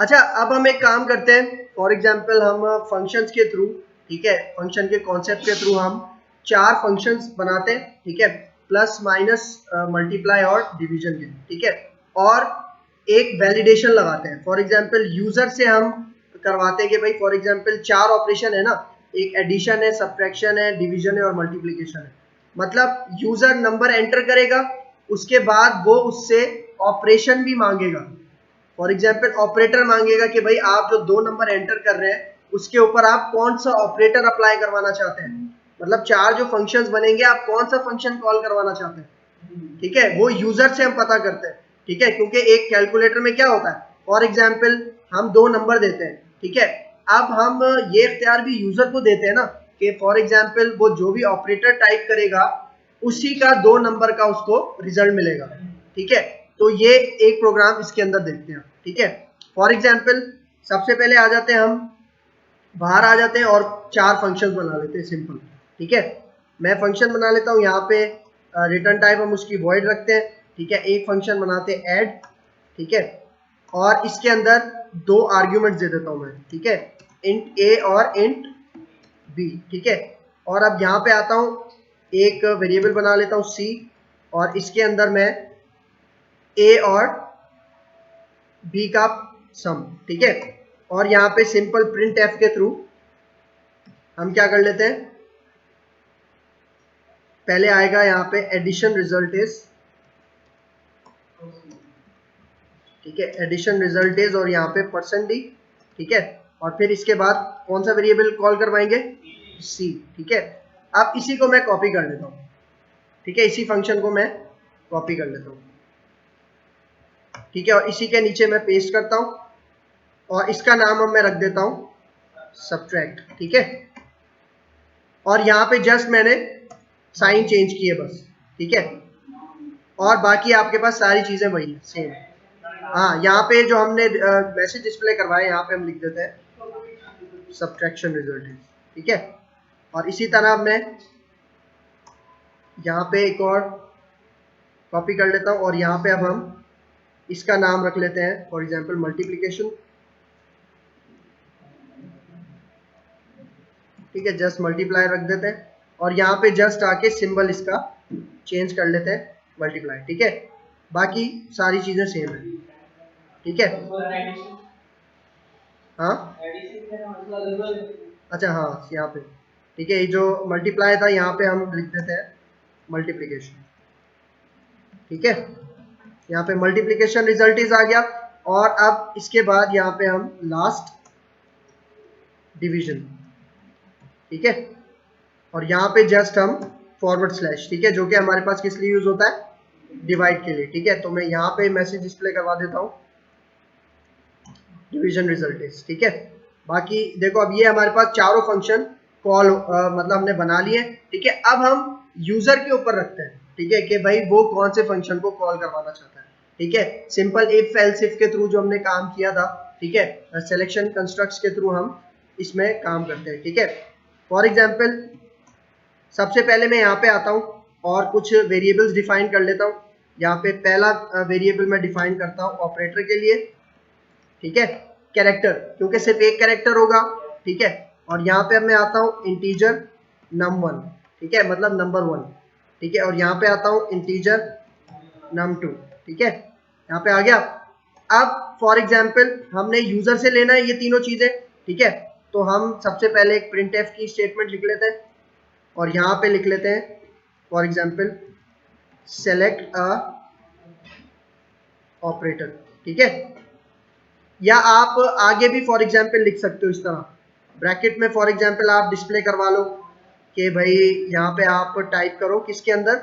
अच्छा, अब हम एक काम करते हैं, फॉर एग्जांपल हम फंक्शंस के थ्रू, ठीक है, फंक्शन के कॉन्सेप्ट के थ्रू हम 4 फंक्शंस बनाते हैं, ठीक है, प्लस माइनस मल्टीप्लाई और डिवीजन के, ठीक है, और एक वैलिडेशन लगाते हैं। फॉर एग्जांपल यूजर से हम करवाते हैं कि भाई फॉर एग्जांपल 4 ऑपरेशन है ना, एक एडिशन है, सब्ट्रैक्शन है, डिवीजन है और मल्टीप्लिकेशन है। मतलब यूजर नंबर एंटर करेगा, उसके बाद वो उससे ऑपरेशन भी मांगेगा। फॉर एग्जाम्पल ऑपरेटर मांगेगा कि भाई आप जो 2 नंबर एंटर कर रहे हैं उसके ऊपर आप कौन सा ऑपरेटर अप्लाई करवाना चाहते हैं। मतलब 4 जो फंक्शंस बनेंगे, आप कौन सा फंक्शन कॉल करवाना चाहते हैं, ठीक है, वो यूजर से हम पता करते हैं, ठीक है, क्योंकि एक कैलकुलेटर में क्या होता है, फॉर एग्जाम्पल हम 2 नंबर देते हैं, ठीक है, अब हम ये इख्तियार भी यूजर को देते हैं ना कि फॉर एग्जाम्पल वो जो भी ऑपरेटर टाइप करेगा उसी का 2 नंबर का उसको रिजल्ट मिलेगा, ठीक है। तो ये एक प्रोग्राम इसके अंदर देखते हैं, ठीक है। फॉर एग्जाम्पल सबसे पहले आ जाते हैं हम, बाहर आ जाते हैं और 4 फंक्शन बना लेते हैं सिंपल, ठीक है। मैं फंक्शन बना लेता हूँ, यहाँ पे रिटर्न टाइप हम उसकी वॉइड रखते हैं, ठीक है। एक फंक्शन बनाते हैं ऐड, ठीक है, और इसके अंदर 2 आर्ग्यूमेंट्स दे देता हूँ मैं, ठीक है, इंट ए और इंट बी, ठीक है। और अब यहाँ पे आता हूँ, एक वेरिएबल बना लेता हूँ सी, और इसके अंदर मैं ए और बी का सम, ठीक है। और यहाँ पे सिंपल प्रिंट एफ के थ्रू हम क्या कर लेते हैं, पहले आएगा यहाँ पे एडिशन रिजल्ट इज, ठीक है, एडिशन रिजल्ट इज, और यहाँ पे %d, ठीक है, और फिर इसके बाद कौन सा वेरिएबल कॉल करवाएंगे, सी, ठीक है। अब इसी को मैं कॉपी कर लेता हूँ, ठीक है, इसी फंक्शन को मैं कॉपी कर लेता हूँ, ठीक है, और इसी के नीचे मैं पेस्ट करता हूँ, और इसका नाम अब मैं रख देता हूँ सब्ट्रैक्ट, ठीक है। और यहाँ पे जस्ट मैंने साइन चेंज की है बस, ठीक है, और बाकी आपके पास सारी चीजें वही है, सेम। हाँ, यहाँ पे जो हमने मैसेज डिस्प्ले करवाए, यहाँ पे हम लिख देते हैं सब्ट्रैक्शन रिजल्ट है, ठीक है। और इसी तरह मैं यहाँ पे एक और कॉपी कर लेता हूँ, और यहाँ पे अब हम इसका नाम रख लेते हैं फॉर एग्जांपल मल्टीप्लिकेशन, ठीक है, जस्ट मल्टीप्लाई रख देते हैं, और यहाँ पे जस्ट आके सिंबल इसका चेंज कर लेते हैं मल्टीप्लाई, ठीक है। बाकी सारी चीजें सेम है, ठीक है। हाँ, अच्छा, हाँ, यहाँ पे ठीक है, ये जो मल्टीप्लाई था यहाँ पे हम लिख देते हैं मल्टीप्लिकेशन, ठीक है। यहाँ पे मल्टीप्लिकेशन रिजल्ट इज आ गया, और अब इसके बाद यहाँ पे हम लास्ट डिवीजन, ठीक है, और यहाँ पे जस्ट हम फॉरवर्ड स्लैश, ठीक है, जो कि हमारे पास किस लिए यूज होता है, डिवाइड के लिए, ठीक है। तो मैं यहाँ पे मैसेज डिस्प्ले करवा देता हूँ डिवीजन रिजल्ट इज, ठीक है। बाकी देखो, अब ये हमारे पास चारों फंक्शन कॉल मतलब हमने बना लिए, ठीक है। अब हम यूजर के ऊपर रखते हैं, ठीक है, कि भाई वो कौन से फंक्शन को कॉल करवाना चाहता है, ठीक है। सिंपल इफ एल्स इफ के थ्रू जो हमने काम किया था, ठीक है, सिलेक्शन कंस्ट्रक्ट्स के थ्रू हम इसमें काम करते हैं, ठीक है। फॉर एग्जाम्पल सबसे पहले मैं यहाँ पे आता हूँ और कुछ वेरिएबल्स डिफाइन कर लेता हूँ। यहाँ पे पहला वेरिएबल मैं डिफाइन करता हूँ ऑपरेटर के लिए, ठीक है, कैरेक्टर, क्योंकि सिर्फ एक कैरेक्टर होगा, ठीक है। और यहाँ पे अब मैं आता हूँ इंटीजर num1, ठीक है, मतलब नंबर 1, ठीक है, और यहाँ पे आता हूँ इंटीजर num2, ठीक है, यहाँ पे आ गया। अब फॉर एग्जाम्पल हमने यूजर से लेना है ये तीनों चीजें, ठीक है, तो हम सबसे पहले एक प्रिंट एफ की स्टेटमेंट लिख लेते हैं, और यहाँ पे लिख लेते हैं for example select a operator, ठीक है। या आप आगे भी फॉर एग्जाम्पल लिख सकते हो इस तरह, ब्रैकेट में फॉर एग्जाम्पल आप डिस्प्ले करवा लो कि भाई यहाँ पे आप टाइप करो किसके अंदर,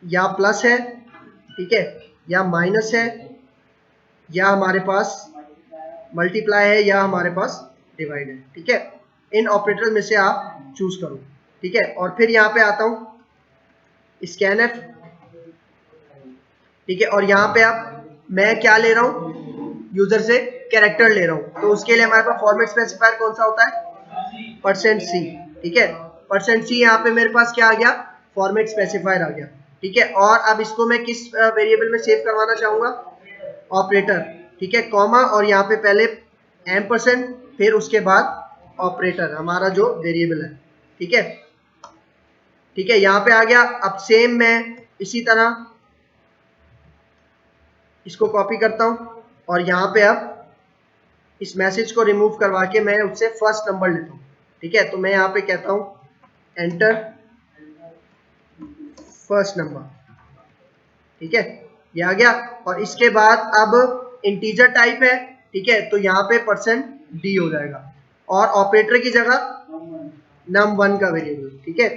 या प्लस है, ठीक है, या माइनस है, या हमारे पास मल्टीप्लाई है, या हमारे पास डिवाइड है, ठीक है। इन ऑपरेटर में से आप चूज करो, ठीक है। और फिर यहाँ पे आता हूँ स्कैनफ, ठीक है, और यहाँ पे आप मैं क्या ले रहा हूँ, यूजर से कैरेक्टर ले रहा हूँ, तो उसके लिए हमारे पास फॉर्मेट स्पेसिफायर कौन सा होता है, %c, ठीक है। %c यहाँ पे मेरे पास क्या आ गया, फॉर्मेट स्पेसिफायर आ गया, ठीक है। और अब इसको मैं किस वेरिएबल में सेव करवाना चाहूंगा, ऑपरेटर, ठीक है, कॉमा और यहाँ पे पहले %, फिर उसके बाद ऑपरेटर हमारा जो वेरिएबल है। ठीक है, ठीक है, यहाँ पे आ गया। अब सेम मैं इसी तरह इसको कॉपी करता हूँ और यहाँ पे अब इस मैसेज को रिमूव करवा के मैं उससे फर्स्ट नंबर लेता हूँ। ठीक है, तो मैं यहाँ पे कहता हूँ एंटर फर्स्ट नंबर। ठीक है, ये आ गया। और इसके बाद अब इंटीजर टाइप है। ठीक है, तो यहाँ पे %d हो जाएगा और ऑपरेटर की जगह num1 का वेरिएबल। ठीक है,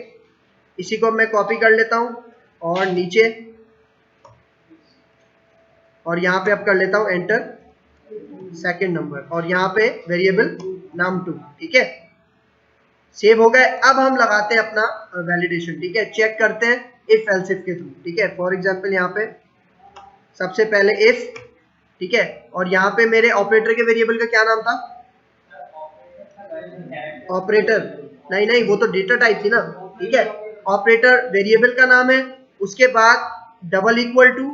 इसी को मैं कॉपी कर लेता हूँ और नीचे, और यहाँ पे अब कर लेता हूँ एंटर सेकंड नंबर और यहाँ पे वेरिएबल num2। ठीक है, सेव हो गए। अब हम लगाते हैं अपना वैलिडेशन। ठीक है, चेक करते हैं इफ एल्स इफ के थ्रू। ठीक है, फॉर एग्जांपल यहाँ पे सबसे पहले इफ। ठीक है, और यहाँ पे मेरे ऑपरेटर के वेरिएबल का क्या नाम था? ऑपरेटर नहीं नहीं, वो तो डेटा टाइप थी ना। ठीक है, ऑपरेटर वेरिएबल का नाम है, उसके बाद डबल इक्वल टू,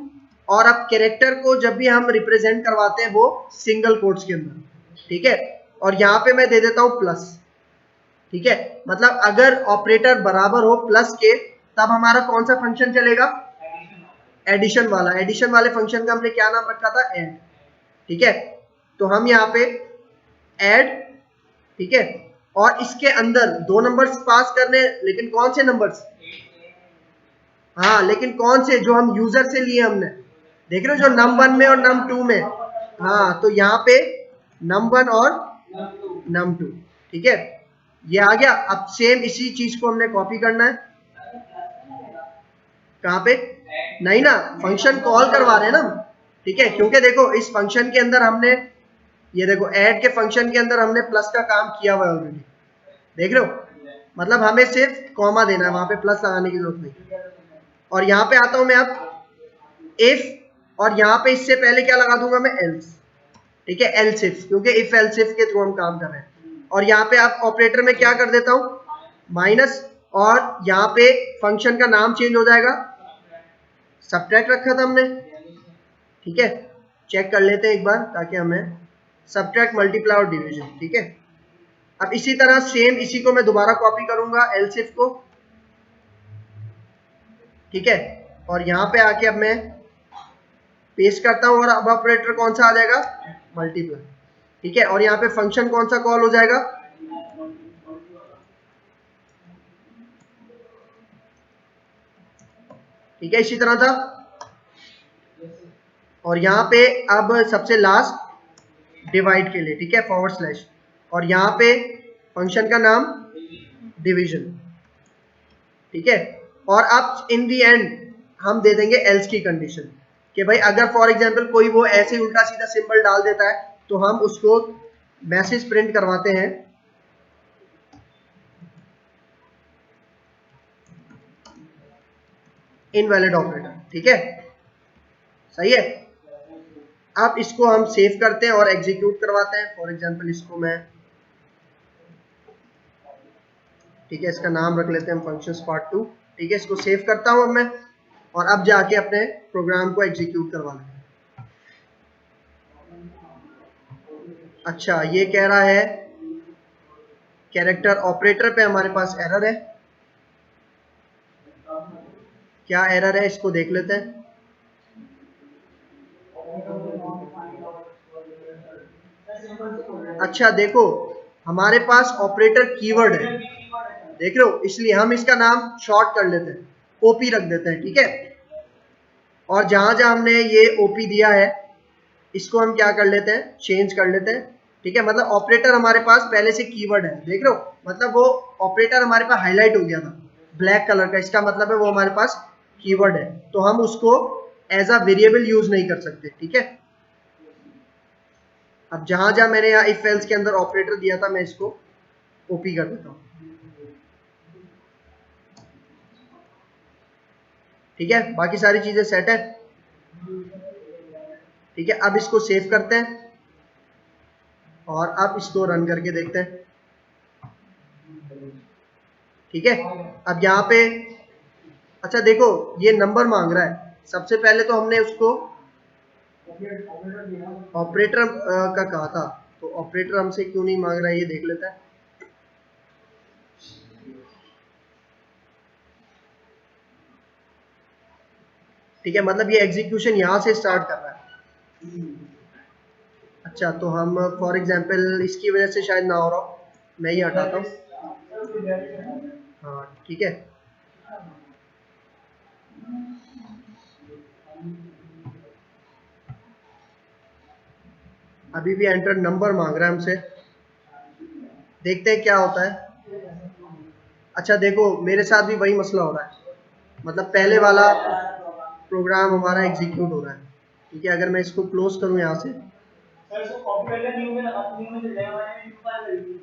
और अब कैरेक्टर को जब भी हम रिप्रेजेंट करवाते हैं वो सिंगल कोट्स के अंदर। ठीक है, और यहाँ पे मैं दे देता हूँ प्लस। ठीक है, मतलब अगर ऑपरेटर बराबर हो प्लस के तब हमारा कौन सा फंक्शन चलेगा? एडिशन वाला। एडिशन वाले फंक्शन का हमने क्या नाम रखा था? ऐड। ठीक है, तो हम यहाँ पे ऐड। ठीक है, और इसके अंदर दो नंबर्स पास करने, लेकिन कौन से नंबर्स? हाँ, लेकिन कौन से? जो हम यूजर से लिए हमने, देख रहे हो, जो num1 में और num2 में। हाँ, तो यहाँ पे num1 और num2। ठीक है, ये आ गया। अब सेम इसी चीज को हमने कॉपी करना है। कहाँ पे? नहीं ना, फंक्शन कॉल करवा रहे हैं ना। ठीक है, क्योंकि देखो इस फंक्शन के अंदर हमने, ये देखो ऐड के फंक्शन के अंदर हमने प्लस का काम किया हुआ है ऑलरेडी। देख रहे हो, मतलब हमें सिर्फ कॉमा देना है, वहां पे प्लस लगाने की जरूरत नहीं। और यहाँ पे आता हूं मैं अब इफ, और यहाँ पे इससे पहले क्या लगा दूंगा मैं? एल्स। ठीक है, एल्स इफ, क्योंकि इफ एल्स इफ के थ्रू हम काम कर रहे हैं। और यहाँ पे आप ऑपरेटर में क्या कर देता हूं? माइनस, और यहाँ पे फंक्शन का नाम चेंज हो जाएगा, सबट्रैक्ट रखा था हमने। ठीक है, चेक कर लेते हैं एक बार ताकि हमें सबट्रैक्ट, मल्टीप्लाई और डिवीजन। ठीक है, अब इसी तरह सेम इसी को मैं दोबारा कॉपी करूंगा एल्स इफ को। ठीक है, और यहाँ पे आके अब मैं पेस्ट करता हूं और अब ऑपरेटर कौन सा आ जाएगा? मल्टीप्लाई। ठीक है, और यहाँ पे फंक्शन कौन सा कॉल हो जाएगा? ठीक है, इसी तरह था। और यहाँ पे अब सबसे लास्ट डिवाइड के लिए, ठीक है, /, और यहाँ पे फंक्शन का नाम डिवीजन। ठीक है, और अब इन दी एंड हम दे देंगे एल्स की कंडीशन कि भाई अगर फॉर एग्जांपल कोई वो ऐसे उल्टा सीधा सिंबल डाल देता है तो हम उसको मैसेज प्रिंट करवाते हैं इनवैलिड ऑपरेटर। ठीक है, सही है। अब इसको हम सेव करते हैं और एग्जीक्यूट करवाते हैं। फॉर एग्जांपल इसको मैं, ठीक है, इसका नाम रख लेते हैं हम फंक्शंस पार्ट 2। ठीक है, इसको सेव करता हूं अब मैं, और अब जाके अपने प्रोग्राम को एग्जीक्यूट करवा लेते हैं। अच्छा, ये कह रहा है कैरेक्टर ऑपरेटर पे हमारे पास एरर है। क्या एरर है इसको देख लेते हैं। अच्छा देखो, हमारे पास ऑपरेटर कीवर्ड है, देख रहे हो, इसलिए हम इसका नाम शॉर्ट कर लेते हैं, ओपी रख देते हैं। ठीक है, और जहां जहां हमने ये ओपी दिया है इसको हम क्या कर लेते हैं? चेंज कर लेते हैं। ठीक है, मतलब ऑपरेटर हमारे पास पहले से कीवर्ड है, देख रहे हो, मतलब वो ऑपरेटर हमारे पास हाईलाइट हो गया था ब्लैक कलर का, इसका मतलब है वो हमारे पास कीवर्ड है, तो हम उसको एज अ वेरिएबल यूज नहीं कर सकते। ठीक है, अब जहां जहां मैंने यहाँ इफ एल्स के अंदर ऑपरेटर दिया था मैं इसको ओपी कर देता हूँ। ठीक है, बाकी सारी चीजें सेट है। ठीक है, अब इसको सेव करते हैं और अब इसको रन करके देखते हैं। ठीक है, अब यहाँ पे, अच्छा देखो, ये नंबर मांग रहा है। सबसे पहले तो हमने उसको ऑपरेटर का कहा था, तो ऑपरेटर हमसे क्यों नहीं मांग रहा है ये देख लेते हैं। ठीक है, मतलब ये एग्जीक्यूशन यहाँ से स्टार्ट कर रहा है। अच्छा, तो हम फॉर एग्जांपल इसकी वजह से शायद ना हो रहा हो, मैं ये हटाता हूँ। हाँ ठीक है, अभी भी एंटर नंबर मांग रहा है हमसे, देखते हैं क्या होता है। अच्छा देखो, मेरे साथ भी वही मसला हो रहा है, मतलब पहले वाला प्रोग्राम हमारा एग्जीक्यूट हो रहा है। ठीक है, अगर मैं इसको क्लोज करूं यहाँ से,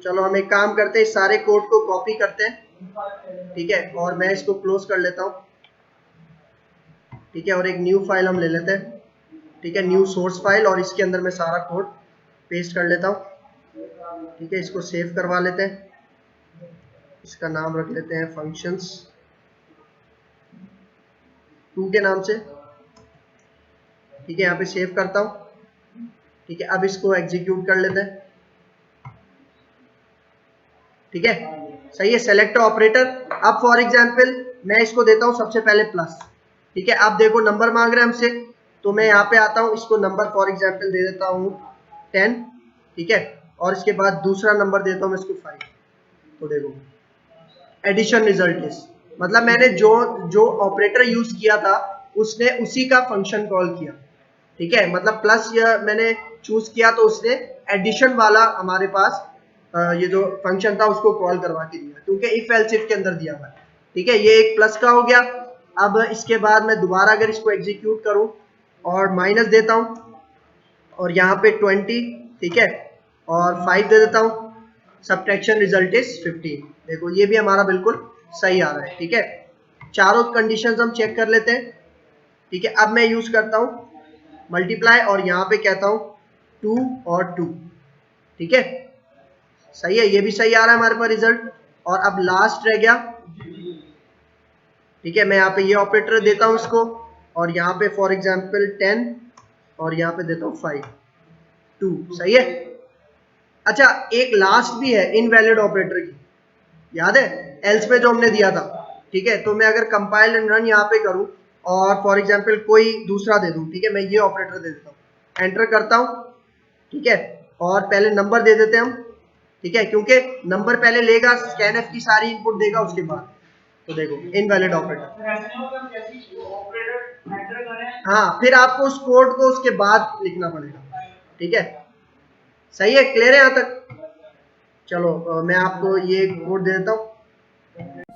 चलो हम एक काम करते हैं, इस सारे कोड को कॉपी करते हैं। ठीक है, और मैं इसको क्लोज कर लेता हूँ। ठीक है, और एक न्यू फाइल हम ले लेते हैं। ठीक है, न्यू सोर्स फाइल, और इसके अंदर मैं सारा कोड पेस्ट कर लेता हूँ। ठीक है, इसको सेव करवा लेते हैं, इसका नाम रख लेते हैं फंक्शंस 2 के नाम से। ठीक है, यहाँ पे सेव करता हूँ। ठीक है, अब इसको एग्जीक्यूट कर लेते हैं। ठीक है, सही है, सेलेक्ट ऑपरेटर। अब फॉर एग्जांपल मैं इसको देता हूँ सबसे पहले प्लस। ठीक है, अब देखो नंबर मांग रहे हैं हमसे, तो मैं यहाँ पे आता हूँ, इसको नंबर फॉर एग्जांपल दे देता हूँ 10। ठीक है, और इसके बाद दूसरा नंबर देता हूँ मैं इसको 5। तो देखो एडिशन रिजल्ट इज, मतलब मैंने जो जो ऑपरेटर यूज किया था उसने उसी का फंक्शन कॉल किया। ठीक है, मतलब प्लस या मैंने चूज किया तो उसने एडिशन वाला हमारे पास ये जो फंक्शन था उसको कॉल करवा के दिया, क्योंकि इफ एल्स इफ के अंदर दिया हुआ है। ठीक है, ये एक प्लस का हो गया। अब इसके बाद मैं दोबारा अगर इसको एग्जीक्यूट करूं और माइनस देता हूं, और यहाँ पे 20, ठीक है, और 5 दे देता हूँ, सब्ट्रैक्शन रिजल्ट इज 15। देखो ये भी हमारा बिल्कुल सही आ रहा है। ठीक है, चारों कंडीशंस हम चेक कर लेते हैं। ठीक है, अब मैं यूज करता हूँ मल्टीप्लाई, और यहाँ पे कहता हूँ 2 और 2। ठीक है, सही है, ये भी सही आ रहा है हमारे पास रिजल्ट। और अब लास्ट रह गया। ठीक है, मैं यहाँ पे ये ऑपरेटर देता हूँ इसको, और यहाँ पे फॉर एग्जाम्पल 10, और यहाँ पे देता हूँ 5 2। सही है। अच्छा, एक लास्ट भी है इनवैलिड ऑपरेटर की, याद है एल्स पे जो हमने दिया था। ठीक है, तो मैं अगर कंपाइल एंड रन यहाँ पे करूँ और फॉर एग्जांपल कोई दूसरा दे दूँ, ठीक है, मैं ये ऑपरेटर दे देता हूँ, एंटर करता हूँ। ठीक है, और पहले नंबर दे देते हैं हम। ठीक है, क्योंकि नंबर पहले लेगा, स्कैनफ की सारी इनपुट देगा उसके बाद। तो देखो इनवैलिड ऑपरेटर। हाँ, फिर आपको उस कोड को उसके बाद लिखना पड़ेगा। ठीक है, सही है, क्लियर है यहाँ तक। चलो मैं आपको ये कोड दे देता हूँ।